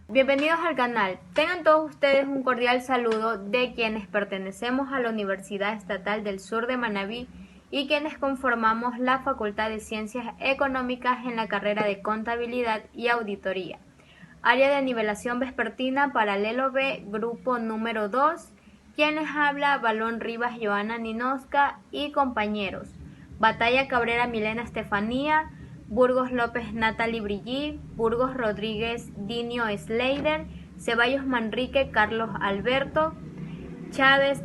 Bienvenidos al canal. Tengan todos ustedes un cordial saludo de quienes pertenecemos a la Universidad Estatal del Sur de Manabí y quienes conformamos la Facultad de Ciencias Económicas en la carrera de Contabilidad y Auditoría. Área de nivelación vespertina, paralelo B, grupo número 2. Quienes habla, Balón Rivas, Joana Ninosca y compañeros. Batalla Cabrera, Milena Estefanía. Burgos López, Natalie Brillí. Burgos Rodríguez, Dinio Sleider. Ceballos Manrique, Carlos Alberto. Chávez,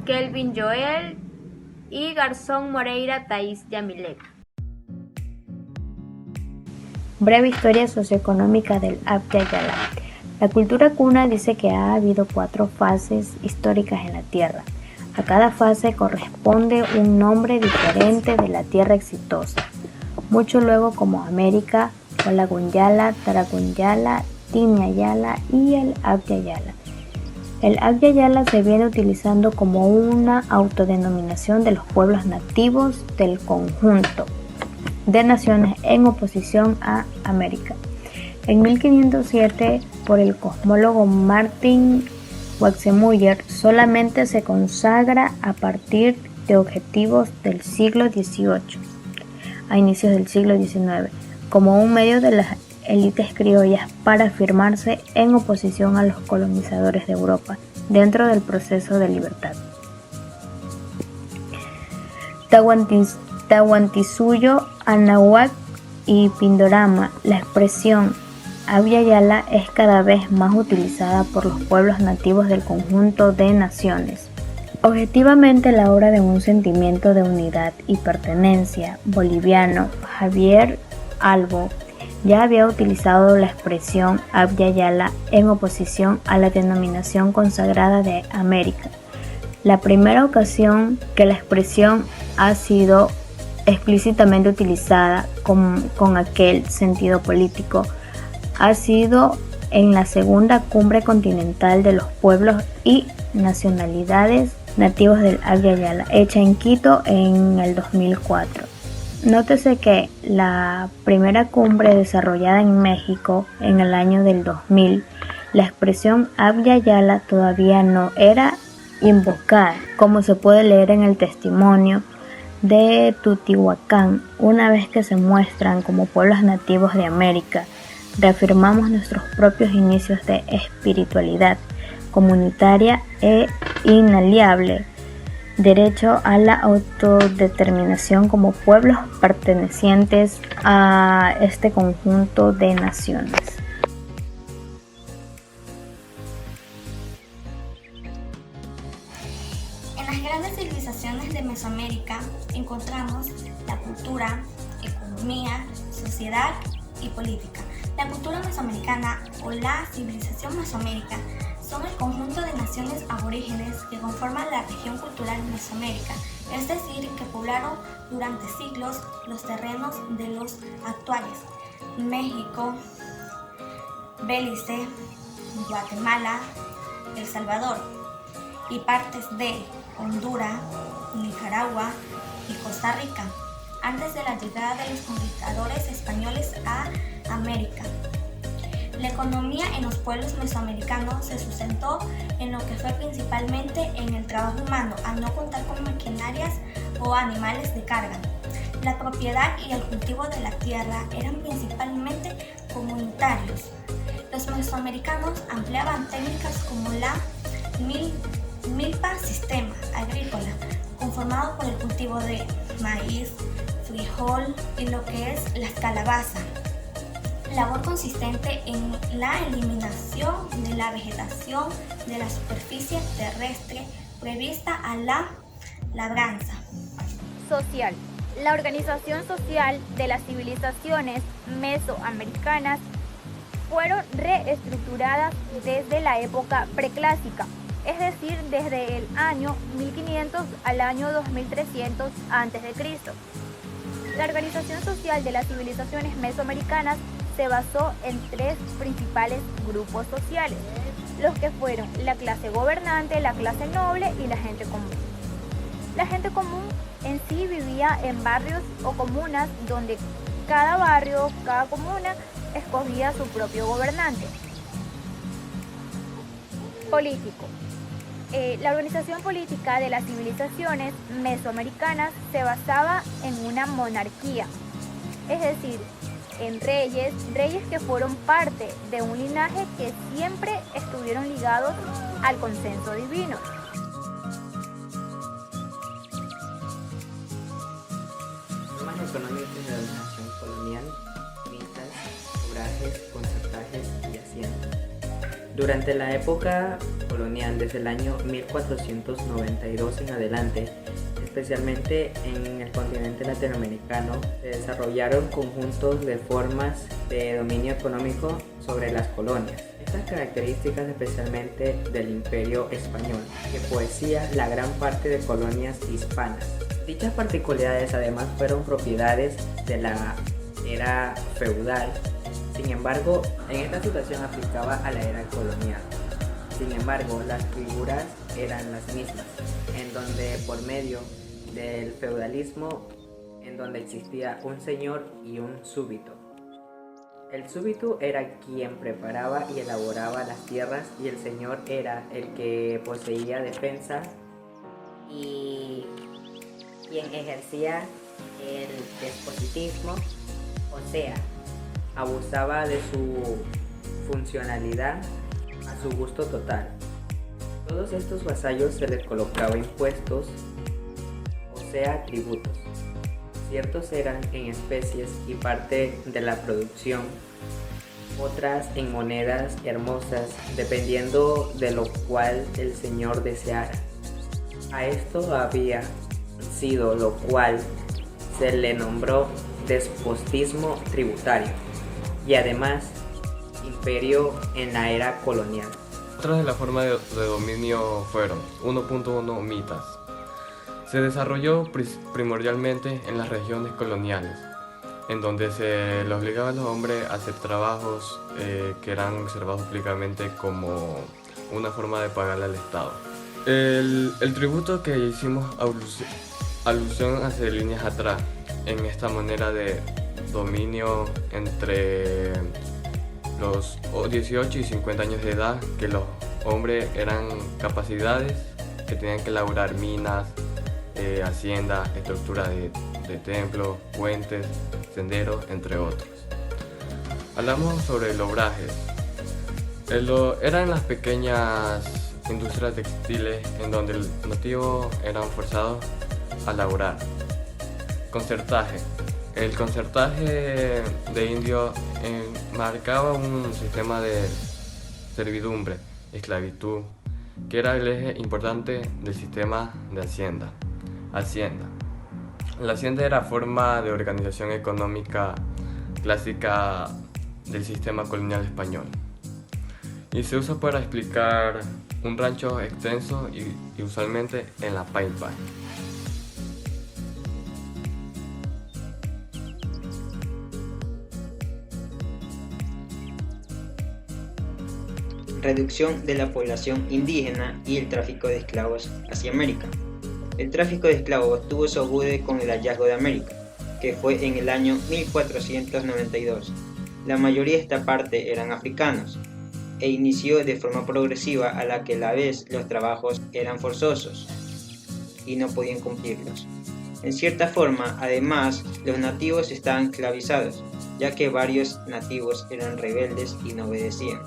Kelvin Joel. Y Garzón Moreira, Thaís Yamilet. Breve historia socioeconómica del Abya Yala. La cultura cuna dice que ha habido 4 fases históricas en la Tierra. A cada fase corresponde un nombre diferente de la Tierra exitosa. Mucho luego como América, Olagunyala, Taragunyala, Timiayala y el Abya Yala. El Abya Yala se viene utilizando como una autodenominación de los pueblos nativos del conjunto de naciones en oposición a América. En 1507, por el cosmólogo Martin Waxemuller, solamente se consagra a partir de objetivos del siglo XVIII, a inicios del siglo XIX, como un medio de las élites criollas para afirmarse en oposición a los colonizadores de Europa dentro del proceso de libertad. Tahuantinsuyo, Anahuac y Pindorama. La expresión Abya Yala es cada vez más utilizada por los pueblos nativos del conjunto de naciones. Objetivamente, la obra de un sentimiento de unidad y pertenencia boliviano, Javier Albo, ya había utilizado la expresión Abya Yala en oposición a la denominación consagrada de América. La primera ocasión que la expresión ha sido explícitamente utilizada con aquel sentido político ha sido en la segunda cumbre continental de los pueblos y nacionalidades nativos del Abya Yala, hecha en Quito en el 2004. Nótese que la primera cumbre desarrollada en México en el año del 2000, la expresión Abya Yala todavía no era invocada, como se puede leer en el testimonio de Tutihuacán. Una vez que se muestran como pueblos nativos de América, reafirmamos nuestros propios inicios de espiritualidad comunitaria e inaliable, derecho a la autodeterminación como pueblos pertenecientes a este conjunto de naciones. En las grandes civilizaciones de Mesoamérica encontramos la cultura, economía, sociedad y política. La cultura mesoamericana o la civilización mesoamérica son el conjunto de naciones aborígenes que conforman la región cultural Mesoamérica, es decir, que poblaron durante siglos los terrenos de los actuales México, Belice, Guatemala, El Salvador y partes de Honduras, Nicaragua y Costa Rica, antes de la llegada de los conquistadores españoles a América. La economía en los pueblos mesoamericanos se sustentó en lo que fue principalmente en el trabajo humano, al no contar con maquinarias o animales de carga. La propiedad y el cultivo de la tierra eran principalmente comunitarios. Los mesoamericanos empleaban técnicas como la milpa sistema agrícola, conformado por el cultivo de maíz, frijol y lo que es la calabaza. Labor consistente en la eliminación de la vegetación de la superficie terrestre prevista a la labranza. Social. La organización social de las civilizaciones mesoamericanas fueron reestructuradas desde la época preclásica, es decir, desde el año 1500 al año 2300 a.C. La organización social de las civilizaciones mesoamericanas se basó en 3 principales grupos sociales, los que fueron la clase gobernante, la clase noble y la gente común. La gente común en sí vivía en barrios o comunas donde cada barrio, cada comuna escogía su propio gobernante. Político. La organización política de las civilizaciones mesoamericanas se basaba en una monarquía, es decir, en reyes que fueron parte de un linaje que siempre estuvieron ligados al consenso divino. Normas económicas de la dominación colonial, mitas, obrajes, concertajes y haciendas. Durante la época colonial, desde el año 1492 en adelante, especialmente en el continente latinoamericano, se desarrollaron conjuntos de formas de dominio económico sobre las colonias. Estas características especialmente del Imperio Español, que poseía la gran parte de colonias hispanas. Dichas particularidades además fueron propiedades de la era feudal. Sin embargo, en esta situación aplicaba a la era colonial. Sin embargo, las figuras eran las mismas, en donde por medio del feudalismo, en donde existía un señor y un súbdito. El súbdito era quien preparaba y elaboraba las tierras y el señor era el que poseía defensa y quien ejercía el despotismo, o sea, abusaba de su funcionalidad a su gusto total. Todos estos vasallos se les colocaba impuestos, o sea, tributos. Ciertos eran en especies y parte de la producción, otras en monedas hermosas, dependiendo de lo cual el señor deseara. A esto había sido lo cual se le nombró despotismo tributario y además imperio en la era colonial. Otras de las formas de dominio fueron 1.1 mitas. Se desarrolló primordialmente en las regiones coloniales, en donde se le obligaba a los hombres a hacer trabajos que eran observados públicamente como una forma de pagarle al Estado. El tributo que hicimos alusión hace líneas atrás, en esta manera de dominio entre los 18 y 50 años de edad, que los hombres eran capacidades que tenían que elaborar minas, haciendas, estructura de templos, puentes, senderos, entre otros. Hablamos sobre el obraje. Eran las pequeñas industrias textiles en donde los nativos eran forzados a laborar. Concertaje. El concertaje de indios marcaba un sistema de servidumbre, esclavitud, que era el eje importante del sistema de hacienda. La hacienda era forma de organización económica clásica del sistema colonial español y se usa para explicar un rancho extenso y usualmente en la pampa. Reducción de la población indígena y el tráfico de esclavos hacia América. El tráfico de esclavos tuvo su auge con el hallazgo de América, que fue en el año 1492. La mayoría de esta parte eran africanos, e inició de forma progresiva a la que a la vez los trabajos eran forzosos y no podían cumplirlos. En cierta forma, además, los nativos estaban esclavizados, ya que varios nativos eran rebeldes y no obedecían.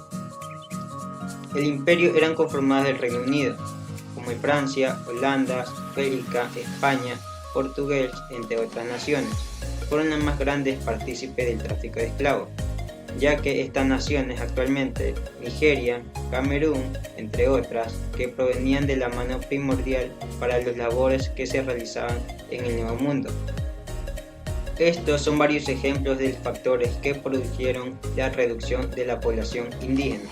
El imperio eran conformados del Reino Unido, como Francia, Holanda, Bélgica, España, Portugal, entre otras naciones. Fueron las más grandes partícipes del tráfico de esclavos, ya que estas naciones actualmente, Nigeria, Camerún, entre otras, que provenían de la mano primordial para las labores que se realizaban en el Nuevo Mundo. Estos son varios ejemplos de los factores que produjeron la reducción de la población indígena.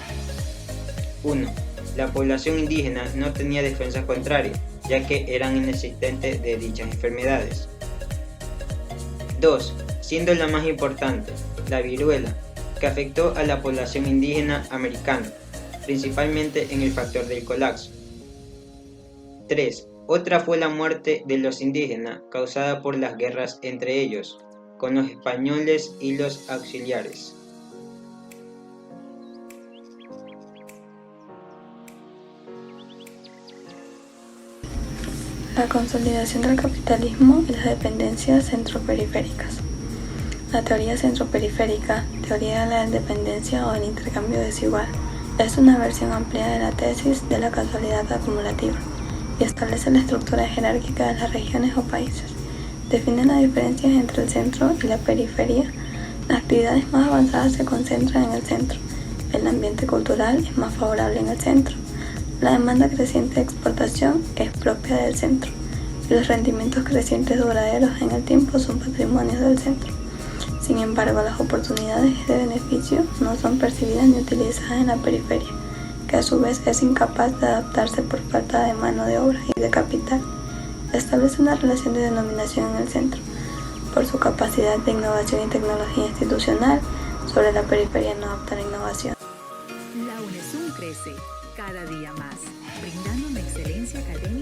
1. La población indígena no tenía defensa contraria, ya que eran inexistentes de dichas enfermedades. 2. Siendo la más importante, la viruela, que afectó a la población indígena americana, principalmente en el factor del colapso. 3. Otra fue la muerte de los indígenas causada por las guerras entre ellos, con los españoles y los auxiliares. La consolidación del capitalismo y las dependencias centroperiféricas. La teoría centroperiférica, teoría de la dependencia o del intercambio desigual, es una versión ampliada de la tesis de la causalidad acumulativa y establece la estructura jerárquica de las regiones o países. Define las diferencias entre el centro y la periferia. Las actividades más avanzadas se concentran en el centro. El ambiente cultural es más favorable en el centro. La demanda creciente de exportación es propia del centro. Y los rendimientos crecientes duraderos en el tiempo son patrimonios del centro. Sin embargo, las oportunidades de beneficio no son percibidas ni utilizadas en la periferia, que a su vez es incapaz de adaptarse por falta de mano de obra y de capital. Establece una relación de denominación en el centro, por su capacidad de innovación y tecnología institucional. Sobre la periferia no adopta la innovación. La UNESUM crece cada día más, brindando una excelencia académica